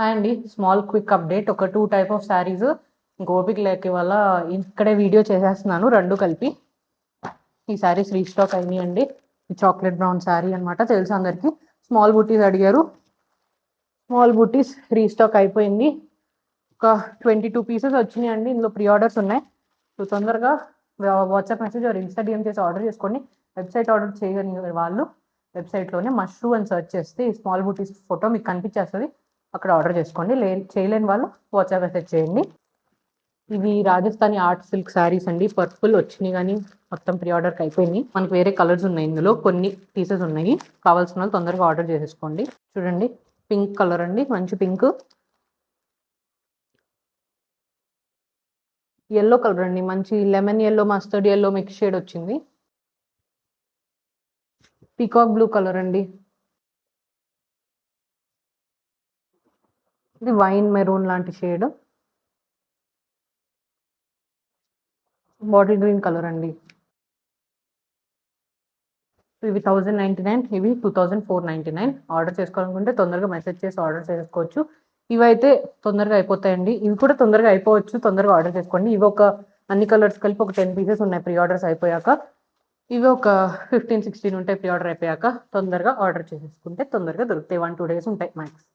Hi అండి. Small quick update. ఒక 2 type of saris ఓపిక లేక వల్ల ఇక్కడే వీడియో చేసేస్తున్నాను 2 కలిపి. ఈ శారీస్ రీస్టాక్ అయినాయండి. ఈ చాక్లెట్ బ్రౌన్ శారీ అనమాట, తెలుసు అందరికి. స్మాల్ బుటీస్ అడిగారు, స్మాల్ బుటీస్ రీస్టాక్ అయిపోయింది. ఒక 22 పీసెస్ వచ్చినాయండి. ఇందులో ప్రీ ఆర్డర్స్ ఉన్నాయి. సో తొందరగా WhatsApp message or Insta DM చేసి ఆర్డర్ చేసుకోండి. వెబ్సైట్ ఆర్డర్ చేయని వాళ్ళు వెబ్సైట్లోనే మష్రూ అని సెర్చ్ చేస్తే ఈ స్మాల్ బుటీస్ ఫోటో మీకు కనిపించేస్తుంది, అక్కడ ఆర్డర్ చేసుకోండి. చేయలేని వాళ్ళు వాట్సాప్ మెసేజ్ చేయండి. ఇవి రాజస్థానీ ఆర్ట్ సిల్క్ శారీస్ అండి. పర్పుల్ వచ్చినాయి కానీ మొత్తం ప్రీ ఆర్డర్కి అయిపోయినాయి. మనకి వేరే కలర్స్ ఉన్నాయి, ఇందులో కొన్ని పీసెస్ ఉన్నాయి. కావాల్సిన వాళ్ళు తొందరగా ఆర్డర్ చేసేసుకోండి. చూడండి, పింక్ కలర్ అండి, మంచి పింక్. ఎల్లో కలర్ అండి, మంచి lemon yellow mustard yellow mix shade వచ్చింది. పీకాక్ బ్లూ కలర్ అండి. ఇది వైన్ మెరూన్ లాంటి షేడ్. బాటిల్ గ్రీన్ కలర్ అండి. ఇవి 1099, ఇవి 2499. ఆర్డర్ చేసుకోవాలనుకుంటే తొందరగా మెసేజ్ చేసి ఆర్డర్ చేసుకోవచ్చు. ఇవైతే తొందరగా అయిపోతాయండి. ఇవి కూడా తొందరగా అయిపోవచ్చు, తొందరగా ఆర్డర్ చేసుకోండి. ఇవి ఒక అన్ని కలర్స్ కలిపి ఒక 10 పీసెస్ ఉన్నాయి ప్రీ ఆర్డర్స్ అయిపోయాక. ఇవి ఒక 15-16 ఉంటాయి ప్రీ ఆర్డర్ అయిపోయాక. తొందరగా ఆర్డర్ చేసేసుకుంటే తొందరగా దొరుకుతాయి. 1-2 days ఉంటాయి మ్యాక్స్.